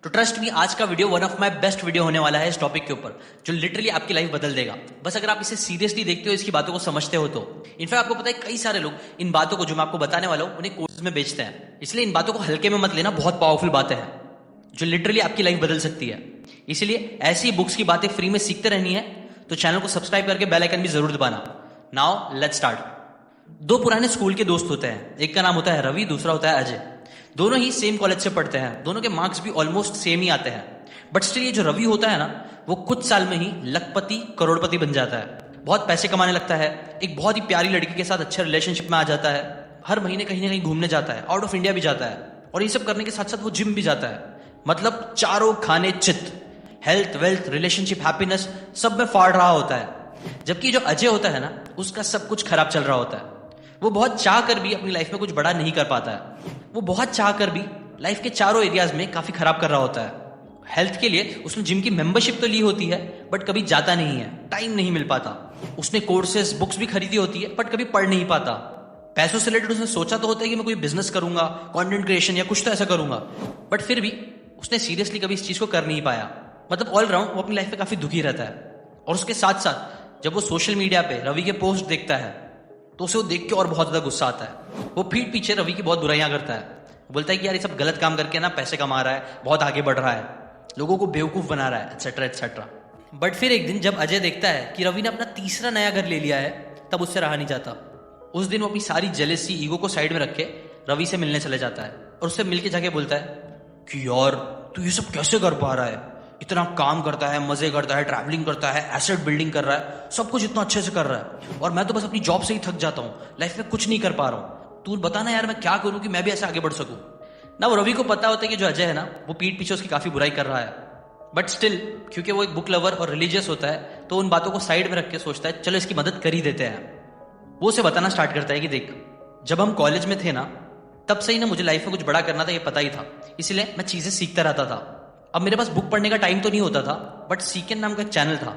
तो trust me, आज का video one of my best video होने वाला है इस टॉपिक के ऊपर, जो लिटरली आपकी लाइफ बदल देगा। बस अगर आप इसे सीरियसली देखते हो, इसकी बातों को समझते हो तो। इनफैक्ट आपको पता है, कई सारे लोग इन बातों को जो मैं आपको बताने वाला हूं उन्हें कोर्स में बेचते हैं। इसलिए इन बातों को हल्के में मत लेना, बहुत पावरफुल बातें हैं जो लिटरली आपकी लाइफ बदल सकती है। इसलिए ऐसी बुक्स की बातें फ्री में सीखते रहनी है तो चैनल को सब्सक्राइब करके बेल आइकन भी जरूर दबाना। Now let's start. दो पुराने स्कूल के दोस्त होते हैं, एक का नाम होता है रवि, दूसरा होता है अजय। दोनों ही सेम कॉलेज से पढ़ते हैं, दोनों के मार्क्स भी ऑलमोस्ट सेम ही आते हैं। बट स्टिल ये जो रवि होता है ना, वो कुछ साल में ही लखपति करोड़पति बन जाता है, बहुत पैसे कमाने लगता है, एक बहुत ही प्यारी लड़की के साथ अच्छे रिलेशनशिप में आ जाता है, हर महीने कहीं ना कहीं घूमने जाता है, आउट ऑफ इंडिया भी जाता है, और ये सब करने के साथ साथ वो जिम भी जाता है। मतलब चारों खाने चित, हेल्थ, वेल्थ, रिलेशनशिप, हैप्पीनेस सब में फाड़ रहा होता है। जबकि जो अजय होता है ना, उसका सब कुछ खराब चल रहा होता है। वो बहुत चाह कर भी अपनी लाइफ में कुछ बड़ा नहीं कर पाता है। वो बहुत चाह कर भी लाइफ के चारों एरियाज में काफी खराब कर रहा होता है। हेल्थ के लिए उसने जिम की मेंबरशिप तो ली होती है, बट कभी जाता नहीं है, टाइम नहीं मिल पाता। उसने कोर्सेस, बुक्स भी खरीदी होती है, बट कभी पढ़ नहीं पाता। पैसों से रिलेटेड उसने सोचा तो होता है कि मैं कोई बिजनेस करूंगा, कंटेंट क्रिएशन या कुछ तो ऐसा करूंगा, बट फिर भी उसने सीरियसली कभी इस चीज को कर नहीं पाया। मतलब ऑल राउंड वो अपनी लाइफ में काफी दुखी रहता है। और उसके साथ साथ जब वो सोशल मीडिया पे रवि के पोस्ट देखता है तो उसे वो देख के और बहुत ज्यादा गुस्सा आता है। वो पीठ पीछे रवि की बहुत बुराइयां करता है, बोलता है कि यार ये सब गलत काम करके ना पैसे कमा रहा है, बहुत आगे बढ़ रहा है, लोगों को बेवकूफ बना रहा है, एक्सेट्रा एक्सेट्रा। बट फिर एक दिन जब अजय देखता है कि रवि ने अपना तीसरा नया घर ले लिया है, तब उससे रहा नहीं जाता। उस दिन वो अपनी सारी जेलेसी, ईगो को साइड में रख के रवि से मिलने चले जाता है और उससे मिलके जाके बोलता है कि यार तू ये सब कैसे कर पा रहा है, इतना काम करता है, मजे करता है, ट्रैवलिंग करता है, एसेट बिल्डिंग कर रहा है, सब कुछ इतना अच्छे से कर रहा है, और मैं तो बस अपनी जॉब से ही थक जाता हूँ, लाइफ में कुछ नहीं कर पा रहा हूँ। तू बता ना यार, मैं क्या करूँ कि मैं भी ऐसे आगे बढ़ सकूं। ना वो रवि को पता होता है कि जो अजय है ना, वो पीठ पीछे उसकी काफी बुराई कर रहा है, बट स्टिल क्योंकि वो एक बुक लवर और रिलीजियस होता है, तो उन बातों को साइड में रख के सोचता है चलो इसकी मदद कर ही देते हैं। वो उसे बताना स्टार्ट करता है कि देख, जब हम कॉलेज में थे ना, तब से ही ना मुझे लाइफ में कुछ बड़ा करना था, ये पता ही था, इसलिए मैं चीजें सीखता रहता था। अब मेरे पास बुक पढ़ने का टाइम तो नहीं होता था, बट सीकेन नाम का एक चैनल था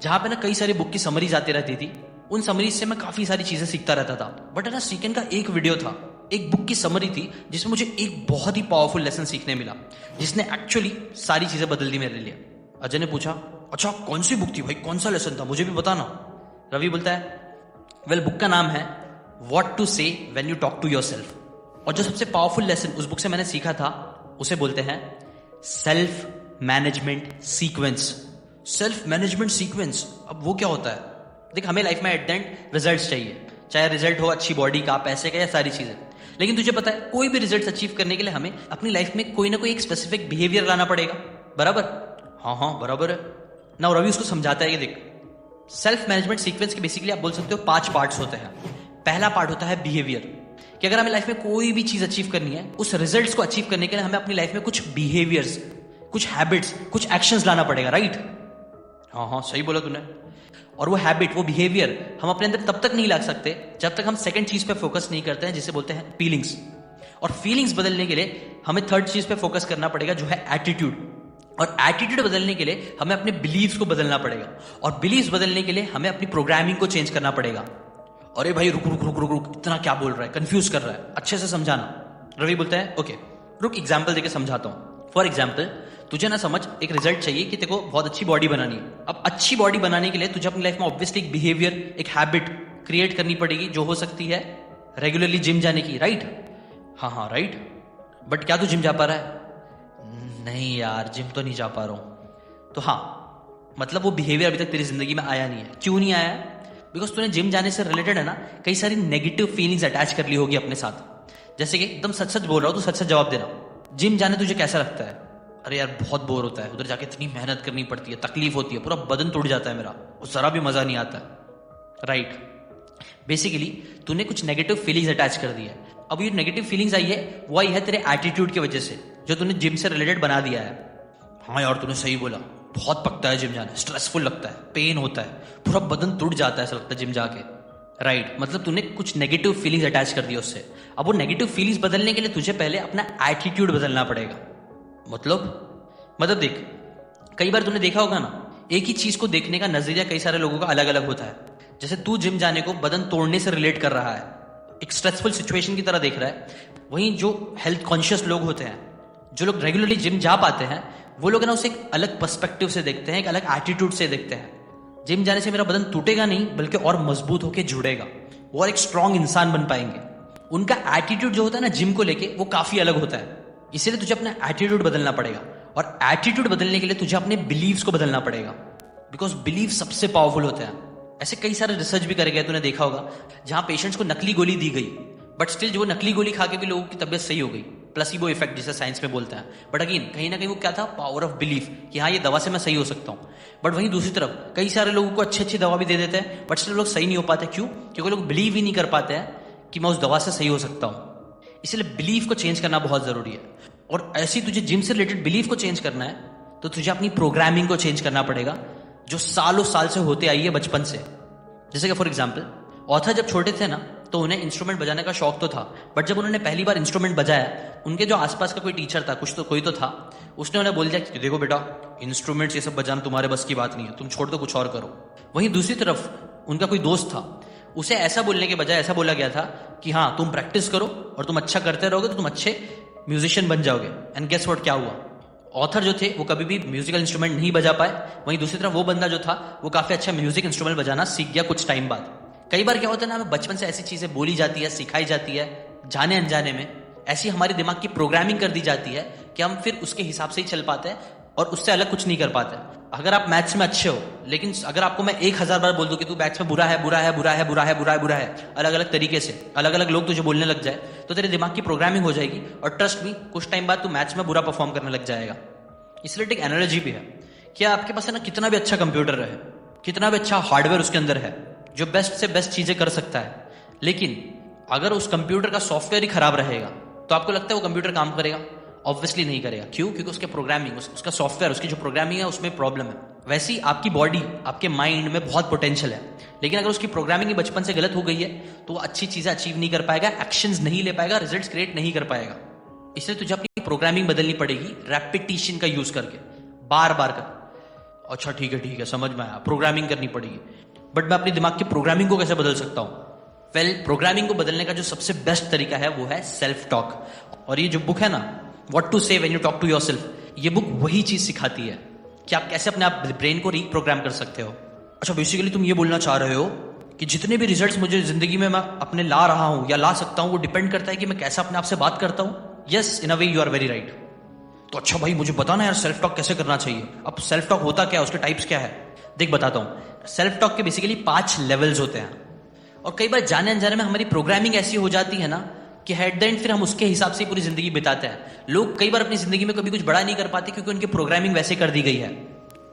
जहां पे ना कई सारी बुक की समरीज आती रहती थी। उन समरीज से मैं काफी सारी चीजें सीखता रहता था। बट है ना, सीकेन का एक वीडियो था, एक बुक की समरी थी, जिसमें मुझे एक बहुत ही पावरफुल लेसन सीखने मिला, जिसने एक्चुअली सारी चीजें बदल दी मेरे लिए। अजय ने पूछा, अच्छा कौन सी बुक थी भाई, कौन सा लेसन था, मुझे भी बताना। रवि बोलता है, वेल बुक का नाम है what to say when you talk to yourself, और जो सबसे पावरफुल लेसन उस बुक से मैंने सीखा था उसे बोलते हैं self management sequence. Self management sequence, अब वो क्या होता है? देख, हमें लाइफ में एट द एंड रिजल्ट्स चाहिए, चाहे रिजल्ट हो अच्छी बॉडी का, पैसे का, या सारी चीजें। लेकिन तुझे पता है, कोई भी रिजल्ट अचीव करने के लिए हमें अपनी लाइफ में कोई ना कोई एक स्पेसिफिक बिहेवियर लाना पड़ेगा, बराबर? हाँ हाँ बराबर है ना। रवि उसको समझाता है कि देख, सेल्फ मैनेजमेंट सीक्वेंस के बेसिकली आप बोल सकते हो 5 पार्ट्स होते हैं। पहला पार्ट होता है बिहेवियर, कि अगर हमें लाइफ में कोई भी चीज अचीव करनी है, उस रिजल्ट्स को अचीव करने के लिए हमें अपनी लाइफ में कुछ बिहेवियर्स, कुछ हैबिट्स, कुछ एक्शंस लाना पड़ेगा, राइट? हाँ हाँ सही बोला तूने। और वो हैबिट, वो बिहेवियर हम अपने अंदर तब तक नहीं ला सकते जब तक हम सेकंड चीज पे फोकस नहीं करते हैं, जिसे बोलते हैं फीलिंग्स। और फीलिंग्स बदलने के लिए हमें थर्ड चीज पे फोकस करना पड़ेगा, जो है एटीट्यूड। और एटीट्यूड बदलने के लिए हमें अपने बिलीव्स को बदलना पड़ेगा, और बिलीव्स बदलने के लिए हमें अपनी प्रोग्रामिंग को चेंज करना पड़ेगा। अरे भाई रुक रुक रुक रुक रुक, इतना क्या बोल रहा है, कंफ्यूज कर रहा है, अच्छे से समझाना। रवि बोलता है ओके रुक, एग्जाम्पल देके समझाता हूं। फॉर एग्जाम्पल, तुझे ना समझ, एक रिजल्ट चाहिए कि तेरे को बहुत अच्छी बॉडी बनानी है। अब अच्छी बॉडी बनाने के लिए तुझे अपनी लाइफ में ऑब्वियसली एक बिहेवियर, एक हैबिट क्रिएट करनी पड़ेगी, जो हो सकती है रेगुलरली जिम जाने की, राइट? हाँ हाँ राइट। बट क्या तू जिम जा पा रहा है? नहीं यार, जिम तो नहीं जा पा रहा हूं। तो हाँ, मतलब वो बिहेवियर अभी तक तेरी जिंदगी में आया नहीं है। क्यों नहीं आया? बिकॉज तूने जिम जाने से रिलेटेड है ना, कई सारी नेगेटिव फीलिंग्स अटैच कर ली होगी अपने साथ। जैसे कि एकदम सच सच बोल रहा हूं, तो सच सच जवाब देना। जिम जाने तुझे कैसा लगता है? अरे यार बहुत बोर होता है, उधर जाके इतनी मेहनत करनी पड़ती है, तकलीफ होती है, पूरा बदन टूट जाता है मेरा, और जरा भी मजा नहीं आता है, राइट? बेसिकली तूने कुछ नेगेटिव फीलिंग्स अटैच कर दी है। अब ये नेगेटिव फीलिंग्स आई है, वो आई है तेरे एटीट्यूड की वजह से, जो तूने जिम से रिलेटेड बना दिया है। हाँ यार तूने सही बोला, बहुत पकता है जिम जाना, स्ट्रेसफुल लगता है, पेन होता है, पूरा बदन टूट जाता है ऐसा लगता है जिम जाके, राइट? मतलब तूने कुछ नेगेटिव फीलिंग्स अटैच कर दी उससे। अब वो नेगेटिव फीलिंग्स बदलने के लिए तुझे पहले अपना एटीट्यूड बदलना पड़ेगा। मतलब देख, कई बार तूने देखा होगा ना, एक ही चीज को देखने का नजरिया कई सारे लोगों का अलग अलग होता है। जैसे तू जिम जाने को बदन तोड़ने से रिलेट कर रहा है, एक स्ट्रेसफुल सिचुएशन की तरह देख रहा है, वहीं जो हेल्थ कॉन्शियस लोग होते हैं जो लोग रेगुलरली जिम जा पाते हैं वो लोग ना उसे एक अलग पर्सपेक्टिव से देखते हैं, एक अलग एटीट्यूड से देखते हैं। जिम जाने से मेरा बदन टूटेगा नहीं बल्कि और मजबूत होकर जुड़ेगा, वो और एक स्ट्रांग इंसान बन पाएंगे। उनका एटीट्यूड जो होता है ना जिम को लेके वो काफी अलग होता है। इसीलिए तुझे अपना एटीट्यूड बदलना पड़ेगा, और एटीट्यूड बदलने के लिए तुझे अपने बिलीव्स को बदलना पड़ेगा, बिकॉज बिलीव सबसे पावरफुल होते हैं। ऐसे कई सारे रिसर्च भी करे गए, तूने देखा होगा, जहां पेशेंट्स को नकली गोली दी गई बट स्टिल जो नकली गोली खा के भी लोगों की तबीयत सही हो गई, प्लेसिबो इफेक्ट जिसे साइंस में बोलते हैं। बट अगेन कहीं ना कहीं वो क्या था, पावर ऑफ बिलीफ, कि हाँ ये दवा से मैं सही हो सकता हूँ। बट वहीं दूसरी तरफ कई सारे लोगों को अच्छी अच्छी दवा भी दे देते हैं बट स्टिल लोग सही नहीं हो पाते। क्यों? क्योंकि लोग बिलीव ही नहीं कर पाते हैं कि मैं उस दवा से सही हो सकता हूँ। इसलिए बिलीफ को चेंज करना बहुत जरूरी है। और ऐसी तुझे जिम से रिलेटेड बिलीफ को चेंज करना है तो तुझे अपनी प्रोग्रामिंग को चेंज करना पड़ेगा, जो सालों साल से होते आई है बचपन से। जैसे कि फॉर एग्जाम्पल, ऑथर जब छोटे थे ना तो उन्हें इंस्ट्रूमेंट बजाने का शौक तो था, बट जब उन्होंने पहली बार इंस्ट्रूमेंट बजाया, उनके जो आसपास का कोई टीचर था, कोई तो था, उसने उन्हें बोल दिया कि देखो बेटा, इंस्ट्रूमेंट्स ये सब बजाना तुम्हारे बस की बात नहीं है, तुम छोड़ दो, कुछ और करो। वहीं दूसरी तरफ उनका कोई दोस्त था, उसे ऐसा बोलने के बजाय ऐसा बोला गया था कि हाँ तुम प्रैक्टिस करो और तुम अच्छा करते रहोगे तो तुम अच्छे म्यूजिशियन बन जाओगे। एंड गेस व्हाट, क्या हुआ? ऑथर जो थे वो कभी भी म्यूजिकल इंस्ट्रूमेंट नहीं बजा पाए। वहीं दूसरी तरफ वो बंदा जो था वो काफी अच्छा म्यूजिक इंस्ट्रूमेंट बजाना सीख गया कुछ टाइम बाद। कई बार क्या होता है ना, हमें बचपन से ऐसी चीजें बोली जाती है, सिखाई जाती है, जाने अनजाने में ऐसी हमारे दिमाग की प्रोग्रामिंग कर दी जाती है कि हम फिर उसके हिसाब से ही चल पाते हैं और उससे अलग कुछ नहीं कर पाते। अगर आप मैथ्स में अच्छे हो, लेकिन अगर आपको मैं 1000 बार बोल दूं कि तू मैथ्स में बुरा है, बुरा है, बुरा है, बुरा है, बुरा है, बुरा है, अलग अलग तरीके से अलग अलग लोग तुझे बोलने लग जाए, तो तेरे दिमाग की प्रोग्रामिंग हो जाएगी और ट्रस्ट मी, कुछ टाइम बाद तू मैथ्स में बुरा परफॉर्म करने लग जाएगा। इसलिए एक एनालॉजी भी है कि आपके पास है ना कितना भी अच्छा कंप्यूटर रहे, कितना भी अच्छा हार्डवेयर उसके अंदर है जो बेस्ट से बेस्ट चीजें कर सकता है, लेकिन अगर उस कंप्यूटर का सॉफ्टवेयर ही खराब रहेगा तो आपको लगता है वो कंप्यूटर काम करेगा? ऑब्वियसली नहीं करेगा। क्यों? क्योंकि उसके प्रोग्रामिंग, उसका सॉफ्टवेयर, उसकी जो प्रोग्रामिंग है उसमें प्रॉब्लम है। वैसे ही आपकी बॉडी, आपके माइंड में बहुत पोटेंशियल है, लेकिन अगर उसकी प्रोग्रामिंग ही बचपन से गलत हो गई है तो वो अच्छी चीजें अचीव नहीं कर पाएगा, एक्शंस नहीं ले पाएगा, रिजल्ट्स क्रिएट नहीं कर पाएगा। इसलिए तुझे अपनी प्रोग्रामिंग बदलनी पड़ेगी, रेपिटेशन का यूज करके, बार बार कर। अच्छा ठीक है, समझ में आया, प्रोग्रामिंग करनी पड़ेगी। बट मैं अपनी दिमाग की प्रोग्रामिंग को कैसे बदल सकता हूं? वेल, प्रोग्रामिंग को बदलने का जो सबसे बेस्ट तरीका है वो है सेल्फ टॉक। और ये जो बुक है ना, what to say when you talk to yourself, ये बुक वही चीज सिखाती है कि आप कैसे अपने आप ब्रेन को रीप्रोग्राम कर सकते हो। अच्छा, बेसिकली तुम ये बोलना चाह रहे हो कि जितने भी रिजल्ट्स मुझे जिंदगी में मैं अपने ला रहा हूं या ला सकता हूं वो डिपेंड करता है कि मैं कैसे अपने आप से बात करता हूं। Yes, in a way you are very right. तो अच्छा भाई, मुझे बताना यार सेल्फ टॉक कैसे करना चाहिए। अब सेल्फ टॉक होता क्या है, उसके टाइप्स क्या है? देख बताता हूं। सेल्फ टॉक के बेसिकली 5 लेवल्स होते हैं, और कई बार जाने अनजाने में हमारी प्रोग्रामिंग ऐसी हो जाती है ना कि एट द एंड फिर हम उसके हिसाब से पूरी जिंदगी बिताते हैं। लोग कई बार अपनी जिंदगी में कभी कुछ बड़ा नहीं कर पाते क्योंकि उनकी प्रोग्रामिंग वैसे कर दी गई है।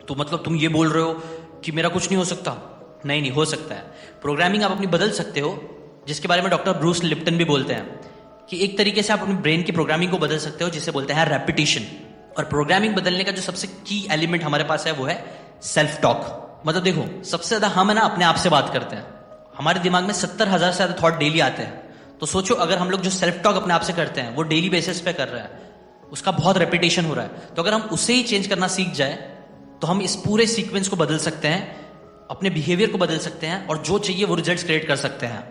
तो मतलब तुम ये बोल रहे हो कि मेरा कुछ नहीं हो सकता? नहीं हो सकता है। प्रोग्रामिंग आप अपनी बदल सकते हो, जिसके बारे में डॉक्टर ब्रूस लिप्टन भी बोलते हैं कि एक तरीके से आप अपने ब्रेन की प्रोग्रामिंग को बदल सकते हो, जिसे बोलते हैं रेपिटेशन। और प्रोग्रामिंग बदलने का जो सबसे की एलिमेंट हमारे पास है वो है सेल्फ टॉक। मतलब देखो, सबसे ज्यादा हम है ना अपने आप से बात करते हैं, हमारे दिमाग में 70,000 से ज्यादा थॉट डेली आते हैं। तो सोचो, अगर हम लोग जो सेल्फ टॉक अपने आप से करते हैं वो डेली बेसिस पे कर रहे हैं, उसका बहुत रेपिटेशन हो रहा है, तो अगर हम उसे ही चेंज करना सीख जाए तो हम इस पूरे सीक्वेंस को बदल सकते हैं, अपने बिहेवियर को बदल सकते हैं और जो चाहिए वो रिजल्ट्स क्रिएट कर सकते हैं।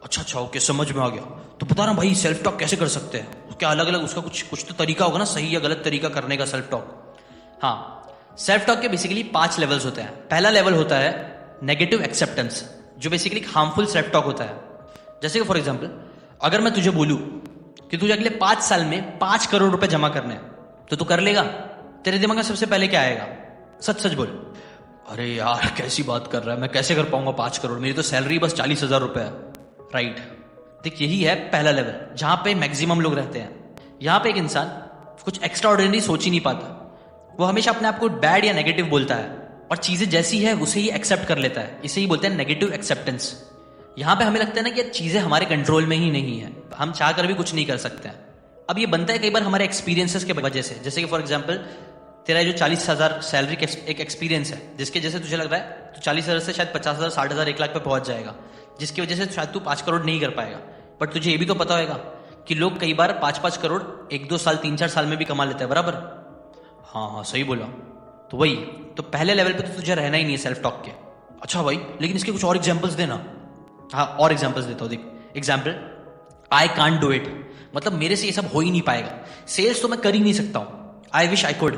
अच्छा, ओके, समझ में आ गया। तो बता रहा भाई, सेल्फ टॉक कैसे कर सकते हैं? क्या अलग अलग उसका कुछ तो तरीका होगा ना, सही या गलत तरीका करने का सेल्फ टॉक? हाँ, सेल्फ टॉक के बेसिकली 5 लेवल्स होते हैं। पहला लेवल होता है नेगेटिव एक्सेप्टेंस, जो बेसिकली हार्मफुल सेल्फ टॉक होता है। जैसे कि फॉर एग्जाम्पल, अगर मैं तुझे बोलूं कि तुझे अगले 5 साल में 5 करोड़ रुपए जमा करने हैं, तो तू कर लेगा? तेरे दिमाग में सबसे पहले क्या आएगा? सच सच बोल। अरे यार, कैसी बात कर रहा है, मैं कैसे कर पाऊंगा 5 करोड़, मेरी तो सैलरी बस 40,000 रुपए है। राइट। देख, यही है पहला लेवल जहां पे मैक्सिमम लोग रहते हैं। यहां पे एक इंसान कुछ एक्स्ट्रा ऑर्डिनरी सोच ही नहीं पाता, वो हमेशा अपने आप को बैड या नेगेटिव बोलता है और चीजें जैसी है उसे ही एक्सेप्ट कर लेता है। इसे ही बोलते हैं नेगेटिव एक्सेप्टेंस। यहां पे हमें लगता है ना कि चीजें हमारे कंट्रोल में ही नहीं है, हम चाह कर भी कुछ नहीं कर सकते हैं। अब ये बनता है कई बार हमारे एक्सपीरियंसेस के वजह से। जैसे कि फॉर एग्जाम्पल, तेरा जो 40,000 सैलरी का एक एक्सपीरियंस है, जिसके जैसे तुझे लग रहा है तो 40,000 से शायद 50,000, 60,000, 1 लाख पे पहुंच जाएगा, जिसकी वजह से शायद तू 5 करोड़ नहीं कर पाएगा। बट तुझे ये भी तो पता होगा कि लोग कई बार 5-5 करोड़ 1-2 साल, 3-4 साल में भी कमा लेते हैं, बराबर? हाँ, सही बोला। तो वही, तो पहले लेवल पे तो तुझे रहना ही नहीं है सेल्फ टॉक के। अच्छा भाई, लेकिन इसके कुछ और एग्जांपल्स देना। हाँ, और एग्जांपल्स देता हूँ। देख, example, I can't do it, मतलब मेरे से ये सब हो ही नहीं पाएगा, सेल्स तो मैं कर ही नहीं सकता हूं, आई विश आई कुड,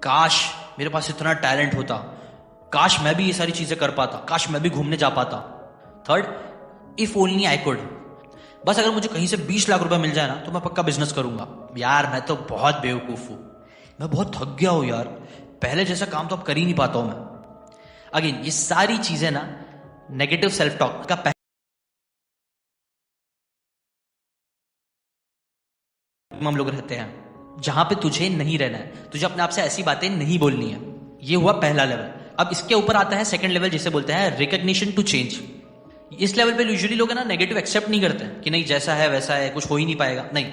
काश मेरे पास इतना टैलेंट होता, काश मैं भी ये सारी चीजें कर पाता, काश मैं भी घूमने जा पाता। Third, if only I could, बस अगर मुझे कहीं से 20 लाख रुपए मिल जाए ना तो मैं पक्का बिजनेस करूंगा। यार मैं तो बहुत बेवकूफ हूं, मैं बहुत थक गया हूं यार, पहले जैसा काम तो अब कर ही नहीं पाता हूं मैं। अगेन ये सारी चीजें ना नेगेटिव सेल्फ टॉक का हम लोग रहते हैं, जहां पे तुझे नहीं रहना है, तुझे अपने आप से ऐसी बातें नहीं बोलनी है। ये हुआ पहला लेवल। अब इसके ऊपर आता है सेकंड लेवल, जिसे बोलते हैं रिकग्निशन टू चेंज। इस लेवल पे यूजुअली लोग है ना नेगेटिव एक्सेप्ट नहीं करते कि नहीं जैसा है वैसा है, कुछ हो ही नहीं पाएगा। नहीं,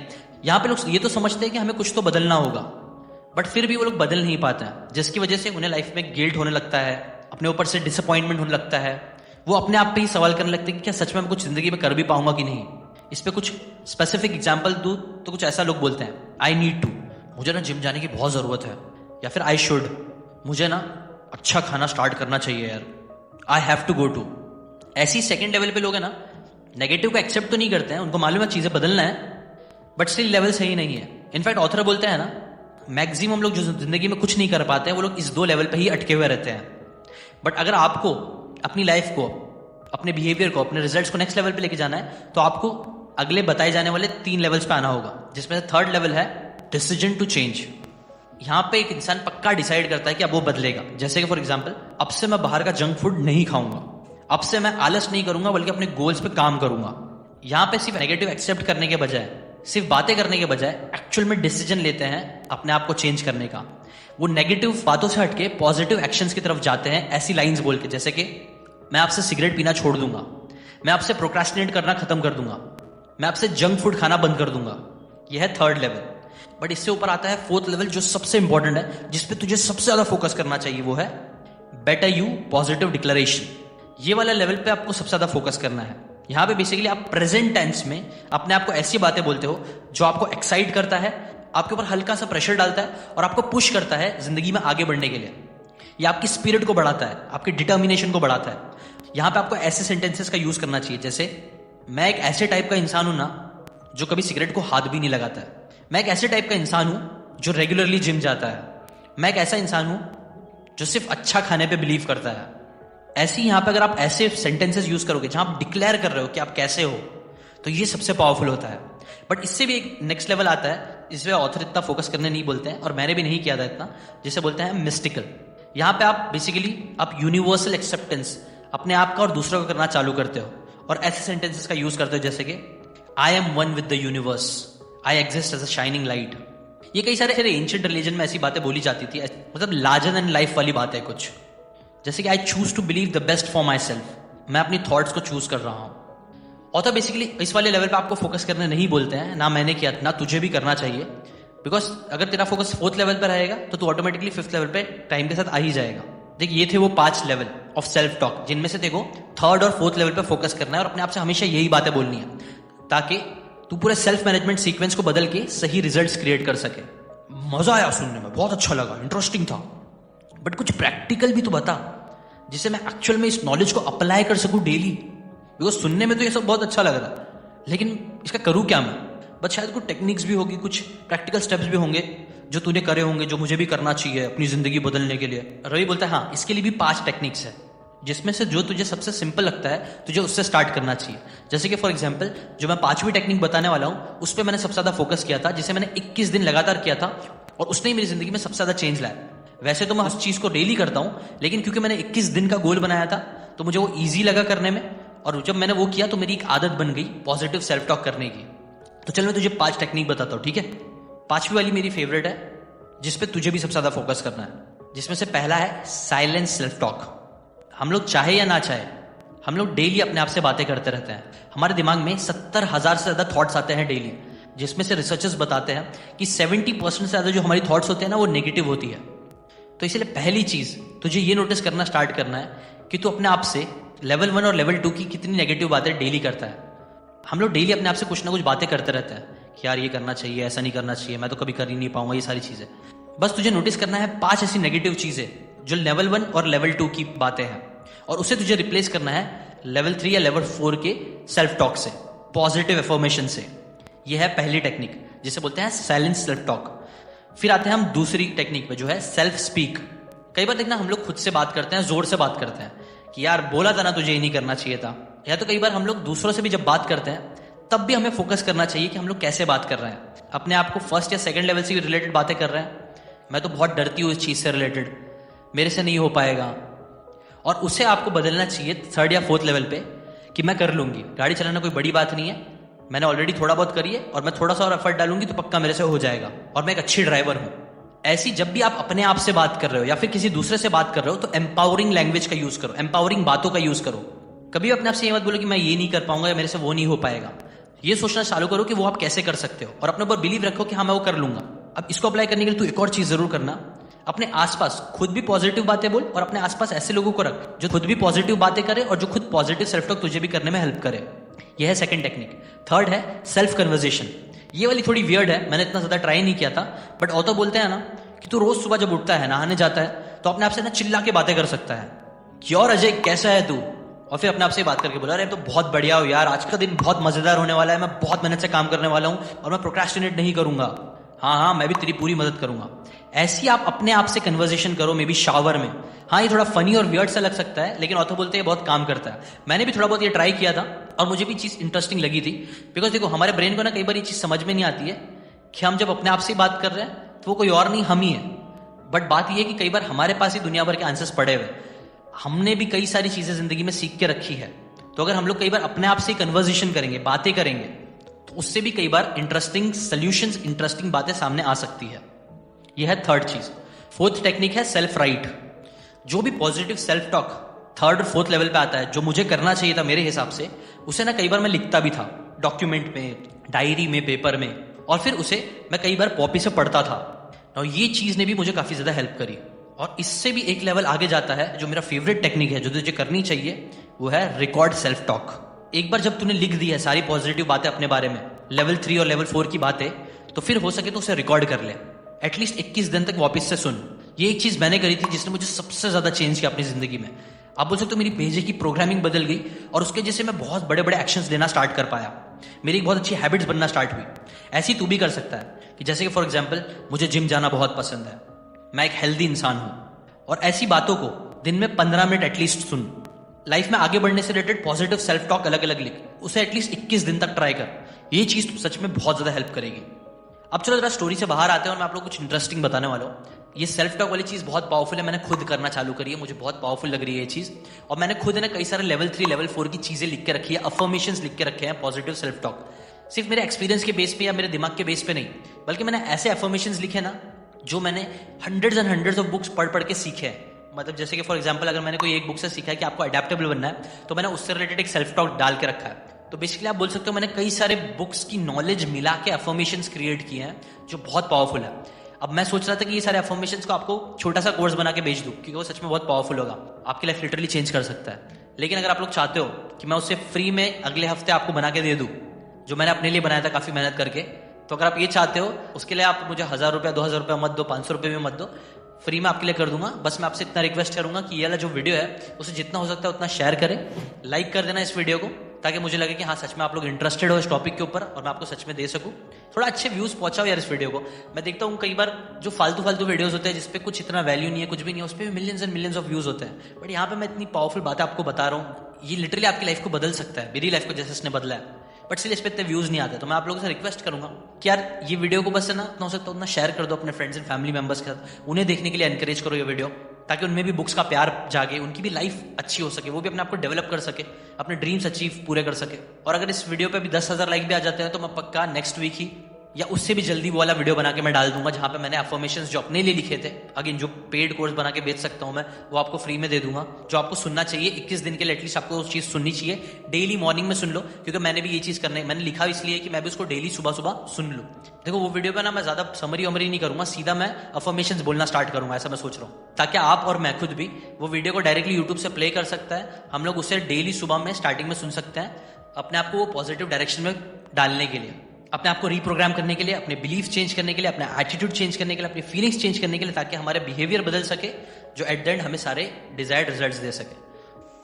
यहां पे लोग ये तो समझते हैं कि हमें कुछ तो बदलना होगा, बट फिर भी वो लोग बदल नहीं पाते हैं, जिसकी वजह से उन्हें लाइफ में गिल्ट होने लगता है, अपने ऊपर से डिसअपॉइंटमेंट होने लगता है। वो अपने आप पे ही सवाल करने लगते हैं कि क्या सच में मैं कुछ जिंदगी में कर भी पाऊंगा कि नहीं। इस पे कुछ स्पेसिफिक एग्जाम्पल दूं तो कुछ ऐसा लोग बोलते हैं, आई नीड टू, मुझे ना जिम जाने की बहुत जरूरत है, या फिर आई शुड, मुझे ना अच्छा खाना स्टार्ट करना चाहिए यार, I have to go to. ऐसी सेकंड लेवल पे लोग है ना नेगेटिव को एक्सेप्ट तो नहीं करते हैं, उनको मालूम है चीजें बदलना है, बट स्टिल लेवल सही नहीं है। इनफैक्ट ऑथर बोलते हैं ना मैक्सिमम लोग जो जिंदगी में कुछ नहीं कर पाते हैं वो लोग इस दो लेवल पे ही अटके हुए रहते हैं। बट अगर आपको अपनी लाइफ को, अपने बिहेवियर को, अपने रिजल्ट्स को नेक्स्ट लेवल पे लेके जाना है तो आपको अगले बताए जाने वाले 3 लेवल्स पे आना होगा, जिसमें से थर्ड लेवल है डिसीजन टू चेंज। यहां पे एक इंसान पक्का डिसाइड करता है कि अब वो बदलेगा। जैसे कि फॉर एग्जांपल, अब से मैं बाहर का जंक फूड नहीं खाऊंगा, अब से मैं आलस नहीं करूंगा बल्कि अपने गोल्स पे काम करूंगा। यहां पे सिर्फ नेगेटिव एक्सेप्ट करने के बजाय, सिर्फ बातें करने के बजाय एक्चुअल में डिसीजन लेते हैं अपने आप को चेंज करने का। वो नेगेटिव बातों से हटके पॉजिटिव एक्शंस की तरफ जाते हैं, ऐसी लाइंस बोल के, जैसे कि मैं आपसे सिगरेट पीना छोड़ दूंगा, मैं आपसे प्रोक्रेस्टिनेट करना खत्म कर दूंगा, मैं आपसे जंक फूड खाना बंद कर दूंगा। यह है थर्ड लेवल। बट इससे ऊपर आता है फोर्थ लेवल, जो सबसे इंपॉर्टेंट है, जिसपे तुझे सबसे ज्यादा फोकस करना चाहिए, वो है बेटर यू पॉजिटिव डिक्लेरेशन। ये वाला लेवल पे आपको सबसे ज्यादा फोकस करना है। यहां पे बेसिकली आप प्रेजेंट टेंस में अपने आप को ऐसी बातें बोलते हो जो आपको एक्साइट करता है, आपके ऊपर हल्का सा प्रेशर डालता है और आपको पुश करता है जिंदगी में आगे बढ़ने के लिए। ये आपकी स्पिरिट को बढ़ाता है, आपकी डिटर्मिनेशन को बढ़ाता है। यहां पे आपको ऐसे सेंटेंसेस का यूज करना चाहिए, जैसे मैं एक ऐसे टाइप का इंसान हूं ना जो कभी सिगरेट को हाथ भी नहीं लगाता है, मैं एक ऐसे टाइप का इंसान हूं जो रेगुलरली जिम जाता है, मैं एक ऐसा इंसान हूं जो सिर्फ अच्छा खाने पे बिलीव करता है। ऐसे यहां पे अगर आप ऐसे सेंटेंसेस यूज करोगे जहां आप डिक्लेयर कर रहे हो कि आप कैसे हो, तो ये सबसे पावरफुल होता है। बट इससे भी एक नेक्स्ट लेवल आता है, इसमें ऑथर इतना फोकस करने नहीं बोलते हैं और मैंने भी नहीं किया था इतना, जिसे बोलते हैं मिस्टिकल। यहां पे आप बेसिकली आप यूनिवर्सल एक्सेप्टेंस अपने आप का और दूसरों का करना चालू करते हो और ऐसे सेंटेंसेस का यूज करते हो जैसे कि I am one with the universe, I exist as a shining light. ये कई सारे एंशिएंट रिलीजन में ऐसी बातें बोली जाती थी, मतलब लार्जर देन लाइफ वाली बात है कुछ, जैसे कि I choose to believe the best for myself, मैं अपनी थॉट्स को चूज कर रहा हूं। ऑथर बेसिकली इस वाले लेवल पे आपको फोकस करने नहीं बोलते हैं, ना मैंने किया, ना तुझे भी करना चाहिए, बिकॉज अगर तेरा फोकस फोर्थ लेवल पे रहेगा तो तू ऑटोमेटिकली फिफ्थ लेवल पे टाइम के साथ आ ही जाएगा। देख, ये थे वो 5 लेवल ऑफ सेल्फ टॉक, जिनमें से देखो थर्ड और फोर्थ लेवल पे फोकस करना है और अपने आप से हमेशा यही बातें बोलनी है, ताकि तू पूरे सेल्फ मैनेजमेंट सीक्वेंस को बदल के सही रिजल्ट्स क्रिएट कर सके। मजा आया सुनने में, बहुत अच्छा लगा, इंटरेस्टिंग था, बट कुछ प्रैक्टिकल भी तो बता जिससे मैं एक्चुअल में इस नॉलेज को अप्लाई कर सकूं डेली। बिकॉज सुनने में तो ये सब बहुत अच्छा लग रहा है, लेकिन इसका करूं क्या मैं? बट शायद कुछ टेक्निक्स भी होगी, कुछ प्रैक्टिकल स्टेप्स भी होंगे जो तूने करे होंगे, जो मुझे भी करना चाहिए अपनी जिंदगी बदलने के लिए। रवि बोलता है हाँ, इसके लिए भी 5 टेक्निक्स है, जिसमें से जो तुझे सबसे सिंपल लगता है तुझे उससे स्टार्ट करना चाहिए। जैसे कि फॉर एग्जाम्पल जो मैं 5वीं टेक्निक बताने वाला हूं उस पर मैंने सबसे ज्यादा फोकस किया था, जिसे मैंने 21 दिन लगातार किया था और उसने ही मेरी जिंदगी में सबसे ज्यादा चेंज लाया। वैसे तो मैं उस चीज को डेली करता हूं, लेकिन क्योंकि मैंने 21 दिन का गोल बनाया था तो मुझे वो ईजी लगा करने में, और जब मैंने वो किया तो मेरी एक आदत बन गई पॉजिटिव सेल्फ टॉक करने की। तो चल मैं तुझे 5 टेक्निक बताता हूं, ठीक है? 5वीं वाली मेरी फेवरेट है, जिसपे तुझे भी सबसे ज्यादा फोकस करना है, जिसमें से पहला है साइलेंस सेल्फ टॉक। हम लोग चाहे या ना चाहे, हम लोग डेली अपने आप से बातें करते रहते हैं। हमारे दिमाग में 70,000 से ज्यादा थॉट्स आते हैं डेली, जिसमें से रिसर्चर्स बताते हैं कि 70% से ज्यादा जो हमारी थॉट्स होते हैं ना वो नेगेटिव होती है। तो इसलिए पहली चीज तुझे ये नोटिस करना स्टार्ट करना है कि तू अपने आप से लेवल 1 और लेवल 2 की कितनी नेगेटिव बातें डेली करता है। हम लोग डेली अपने आप से कुछ ना कुछ बातें करते रहते हैं कि यार ये करना चाहिए, ऐसा नहीं करना चाहिए, मैं तो कभी कर ही नहीं पाऊंगा, ये सारी चीजें। बस तुझे नोटिस करना है 5 ऐसी नेगेटिव चीजें जो लेवल 1 और लेवल 2 की बातें हैं, और उसे तुझे रिप्लेस करना है लेवल 3 या लेवल 4 के सेल्फ टॉक से, पॉजिटिव एफर्मेशन से। ये है पहली टेक्निक जिसे बोलते हैं साइलेंट सेल्फ टॉक। फिर आते हैं हम दूसरी टेक्निक पे जो है सेल्फ स्पीक। कई बार देखना हम लोग खुद से बात करते हैं, जोर से बात करते हैं कि यार बोला था ना तुझे ये नहीं करना चाहिए था। या तो कई बार हम लोग दूसरों से भी जब बात करते हैं तब भी हमें फोकस करना चाहिए कि हम लोग कैसे बात कर रहे हैं। अपने आप को फर्स्ट या सेकंड लेवल से रिलेटेड बातें कर रहे हैं, मैं तो बहुत डरती हूँ इस चीज़ से रिलेटेड, मेरे से नहीं हो पाएगा, और उसे आपको बदलना चाहिए थर्ड या फोर्थ लेवल पे कि मैं कर लूंगी। गाड़ी चलाना कोई बड़ी बात नहीं है, मैंने ऑलरेडी थोड़ा बहुत करी है और मैं थोड़ा सा और एफर्ट डालूंगी तो पक्का मेरे से हो जाएगा और मैं एक अच्छी ड्राइवर हूं। ऐसी जब भी आप अपने आप से बात कर रहे हो या फिर किसी दूसरे से बात कर रहे हो तो एम्पावरिंग लैंग्वेज का यूज करो, एम्पावरिंग बातों का यूज करो। कभी अपने आप से ये मत बोलो कि मैं ये नहीं कर पाऊंगा या मेरे से वो नहीं हो पाएगा। ये सोचना चालू करो कि वो आप कैसे कर सकते हो और अपने ऊपर बिलीव रखो कि हाँ मैं वो कर लूंगा। अब इसको अप्लाई करने के लिए तू एक और चीज जरूर करना, अपने आसपास खुद भी पॉजिटिव बातें बोल और अपने आसपास ऐसे लोगों को रख जो खुद भी पॉजिटिव बातें करे और जो खुद पॉजिटिव सेल्फ टॉक तुझे भी करने में हेल्प करे। यह है सेकंड टेक्निक। थर्ड है सेल्फ कन्वर्सेशन। ये वाली थोड़ी वियर्ड है, मैंने इतना ज्यादा ट्राई नहीं किया था, बट ऑथर बोलते हैं ना कि तू रोज सुबह जब उठता है, नहाने जाता है, तो अपने आप से ना चिल्ला के बातें कर सकता है कि और अजय कैसा है तू, और फिर अपने आप से बात करके बोला अरे तो बहुत बढ़िया हो यार, आज का दिन बहुत मजेदार होने वाला है, मैं बहुत मेहनत से काम करने वाला हूं और मैं प्रोक्रेस्टिनेट नहीं करूंगा, हाँ हाँ मैं भी तेरी पूरी मदद करूंगा। ऐसी आप अपने आप से कन्वर्सेशन करो, मे बी शावर में। हाँ ये थोड़ा फनी और वियर्ड सा लग सकता है लेकिन ऑथर बोलते हैं बहुत काम करता है। मैंने भी थोड़ा बहुत ये ट्राई किया था और मुझे भी चीज इंटरेस्टिंग लगी थी, बिकॉज देखो हमारे ब्रेन को ना कई बार ये चीज समझ में नहीं आती है कि हम जब अपने आप से बात कर रहे हैं तो वो कोई और नहीं हम ही है। बट बात यह है कि कई बार हमारे पास ही दुनिया भर के आंसर्स पड़े हुए, हमने भी कई सारी चीजें जिंदगी में सीख के रखी है। तो अगर हम लोग कई बार अपने आप से कन्वर्सेशन करेंगे, बातें करेंगे, तो उससे भी कई बार इंटरेस्टिंग सॉल्यूशंस, इंटरेस्टिंग बातें सामने आ सकती है। यह है थर्ड चीज। फोर्थ टेक्निक है सेल्फ राइट। जो भी पॉजिटिव सेल्फ टॉक थर्ड और फोर्थ लेवल पे आता है, जो मुझे करना चाहिए था मेरे हिसाब से, उसे ना कई बार मैं लिखता भी था, डॉक्यूमेंट में, डायरी में, पेपर में, और फिर उसे मैं कई बार कॉपी से पढ़ता था। और ये चीज ने भी मुझे काफी ज्यादा हेल्प करी। और इससे भी एक लेवल आगे जाता है, जो मेरा फेवरेट टेक्निक है, जो तुझे करनी चाहिए, वो है रिकॉर्ड सेल्फ टॉक। एक बार जब तूने लिख दी है सारी पॉजिटिव बातें अपने बारे में, लेवल 3 और लेवल 4 की बातें, तो फिर हो सके तो उसे रिकॉर्ड कर ले, एटलीस्ट 21 दिन तक वापस से सुन। ये एक चीज मैंने करी थी जिसने मुझे सबसे ज्यादा चेंज किया अपनी जिंदगी में। आप बोल सकते हो मेरी भेजे की प्रोग्रामिंग बदल गई और उसके जैसे मैं बहुत बड़े बड़े एक्शंस लेना स्टार्ट कर पाया, मेरी एक बहुत अच्छी हैबिट्स बनना स्टार्ट हुई। ऐसी तू भी कर सकता है कि जैसे कि फॉर एग्जाम्पल मुझे जिम जाना बहुत पसंद है, मैं एक हेल्दी इंसान हूं, और ऐसी बातों को दिन में 15 मिनट एटलीस्ट सुन। लाइफ में आगे बढ़ने से रिलेटेड पॉजिटिव सेल्फ टॉक अलग अलग लिख, उसे एटलीस्ट 21 दिन तक ट्राई कर। ये चीज सच में बहुत ज्यादा हेल्प करेगी। अब चलो जरा स्टोरी से बाहर आते हैं और मैं आप लोग कुछ इंटरेस्टिंग बताने वाला हूँ। ये सेल्फ टॉक वाली चीज बहुत पावरफुल है, मैंने खुद करना चालू करी है, मुझे बहुत पावरफुल लग रही है ये चीज। और मैंने खुद ना कई सारे लेवल 3 लेवल 4 की चीजें लिख के रखी है, अफर्मेशंस लिख के रखे हैं पॉजिटिव सेल्फ टॉक। सिर्फ मेरे एक्सपीरियंस के बेस पे या मेरे दिमाग के बेस पे नहीं, बल्कि मैंने ऐसे अफर्मेशंस लिखे ना जो मैंने hundreds and hundreds of books पढ़ पढ़ के सीखे हैं। मतलब जैसे कि फॉर एग्जांपल अगर मैंने कोई एक बुक से सीखा है कि आपको अडेप्टेबल बनना है, तो मैंने उससे रिलेटेड एक सेल्फ टॉक डाल के रखा है। तो बेसिकली आप बोल सकते हो मैंने कई सारे बुक्स की नॉलेज मिला के अफर्मेशंस क्रिएट किए हैं जो बहुत पावरफुल है। अब मैं सोच रहा था कि ये सारे अफर्मेशंस को आपको छोटा सा कोर्स बना के भेज दूं, क्योंकि वो सच में बहुत पावरफुल होगा, आपकी लाइफ लिटरली चेंज कर सकता है। लेकिन अगर आप लोग चाहते हो कि मैं उससे फ्री में अगले हफ्ते आपको बना के दे दूं, जो मैंने अपने लिए बनाया था काफी मेहनत करके, तो अगर आप ये चाहते हो उसके लिए आप मुझे 1000 रुपया 2000 रुपया मत दो, 500 रुपये भी मत दो, फ्री में आपके लिए कर दूंगा। बस मैं आपसे इतना रिक्वेस्ट करूंगा कि ये वाला जो वीडियो है उसे जितना हो सकता है उतना शेयर करें, लाइक कर देना इस वीडियो को, ताकि मुझे लगे कि हाँ सच में आप लोग इंटरेस्टेड हो इस टॉपिक के ऊपर और मैं आपको सच में दे सकूं। थोड़ा अच्छे व्यूज पहुंचाओ यार इस वीडियो को। मैं देखता हूँ कई बार जो फालतू फालतू वीडियोस होते हैं जिसपे कुछ इतना वैल्यू नहीं है, कुछ भी नहीं है, उस पर भी millions and millions of views होते हैं, बट यहाँ पे मैं इतनी पावरफुल बातें आपको बता रहा हूँ, ये लिटरली आपकी लाइफ को बदल सकता है, मेरी लाइफ को जैसे इसने बदला है, बट सिर्फ इस पर इतने व्यूज नहीं आते। तो मैं आप लोगों से रिक्वेस्ट करूंगा कि यार ये वीडियो को बस है ना उतना हो सकता है उतना शेयर कर दो अपने फ्रेंड्स एंड फैमिली मेंबर्स के साथ, उन्हें देखने के लिए एनकरेज करो ये वीडियो, ताकि उनमें भी बुक्स का प्यार जागे, उनकी भी लाइफ अच्छी हो सके, वो भी अपने आप को डेवलप कर सके, अपने ड्रीम्स अचीव पूरे कर सके। और अगर इस वीडियो पे भी 10,000 लाइक भी आ जाते हैं तो मैं पक्का नेक्स्ट वीक ही या उससे भी जल्दी वो वाला वीडियो बना के मैं डाल दूंगा, जहां पे मैंने अफर्मेशंस जो अपने लिए लिखे थे, अगेन जो पेड कोर्स बना के बेच सकता हूं मैं, वो आपको फ्री में दे दूंगा, जो आपको सुनना चाहिए 21 दिन के लिए एटलीस्ट आपको उस चीज सुननी चाहिए। डेली मॉर्निंग में सुन लो, क्योंकि मैंने भी ये चीज करना है, मैंने लिखा इसलिए कि मैं भी उसको डेली सुबह सुबह सुन लूं। देखो वो वीडियो पे ना मैं ज्यादा समरी वमरी नहीं करूंगा, सीधा मैं अफर्मेशंस बोलना स्टार्ट करूंगा, ऐसा मैं सोच रहा हूँ, ताकि आप और मैं खुद भी वो वीडियो को डायरेक्टली यूट्यूब से प्ले कर सकता है, हम लोग उसे डेली सुबह में स्टार्टिंग में सुन सकते हैं, अपने आप को वो पॉजिटिव डायरेक्शन में डालने के लिए, अपने आप को रीप्रोग्राम करने के लिए, अपने बिलीफ चेंज करने के लिए, अपने एटीट्यूड चेंज करने के लिए, अपनी फीलिंग्स चेंज करने के लिए, ताकि हमारे बिहेवियर बदल सके, जो एट द एंड हमें सारे डिजायर्ड रिजल्ट्स दे सके।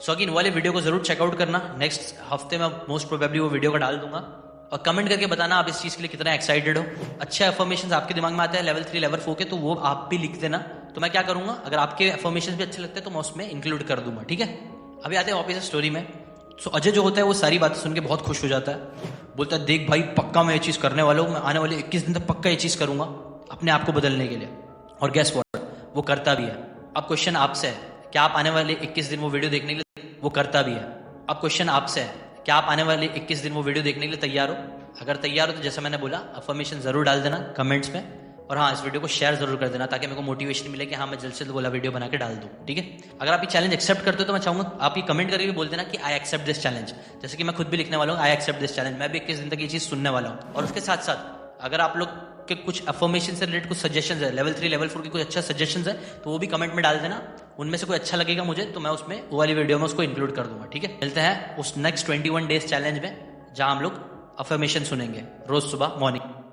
सो अगेन वाले वीडियो को जरूर चेकआउट करना, नेक्स्ट हफ्ते में मोस्ट प्रोबेबली वो वीडियो को डाल दूंगा। और कमेंट करके बताना आप इस चीज़ के लिए कितना एक्साइटेड हो। अच्छे अफर्मेशंस आपके दिमाग में आते हैं लेवल 3 लेवल 4 के, तो वो आप भी लिख देना। तो मैं क्या करूंगा, अगर आपके अफर्मेशंस भी अच्छे लगते हैं तो मैं उसमें इंक्लूड कर दूंगा, ठीक है। अभी आते हैं वापस स्टोरी में। सो अजय जो होता है वो सारी बातें सुन के बहुत खुश हो जाता है, बोलता है देख भाई पक्का मैं ये चीज़ करने वाला हूँ, मैं आने वाले 21 दिन तक पक्का ये चीज़ करूंगा अपने आप को बदलने के लिए। और गेस व्हाट, वो करता भी है। अब क्वेश्चन आपसे है, क्या आप आने वाले 21 दिन वो वीडियो देखने के लिए, वो करता भी है। अब क्वेश्चन आपसे है, क्या आप आने वाले 21 दिन वो वीडियो देखने के लिए तैयार हो? अगर तैयार हो तो जैसा मैंने बोला अफर्मेशन जरूर डाल देना कमेंट्स में, और हाँ इस वीडियो को शेयर जरूर कर देना ताकि मेरे को मोटिवेशन मिले कि हाँ मैं जल्द से जल्द बोला वीडियो बना के डाल दूँ, ठीक है। अगर आप ये चैलेंज एक्सेप्ट करते हो तो मैं चाहूंगा आप ये कमेंट करके भी बोल देना कि आई एक्सेप्ट दिस चैलेंज, जैसे कि मैं खुद भी लिखने वाला हूँ आई एक्सेप्ट दिस चैलेंज, मैं भी 21 दिन तक ये चीज़ सुनने वाला हूँ। और उसके साथ साथ अगर आप लोग के कुछ अफर्मेशन से रिलेटेड कुछ सजेशंस है, लेवल 3 लेवल 4 के कुछ अच्छा सजेशंस है तो वो भी कमेंट में डाल देना। उनमें से कोई अच्छा लगेगा मुझे तो मैं उसमें वो वाली वीडियो में उसको इंक्लूड कर दूंगा, ठीक है। मिलते हैं उस नेक्स्ट 21 डेज चैलेंज में जहां हम लोग अफर्मेशन सुनेंगे रोज सुबह मॉर्निंग।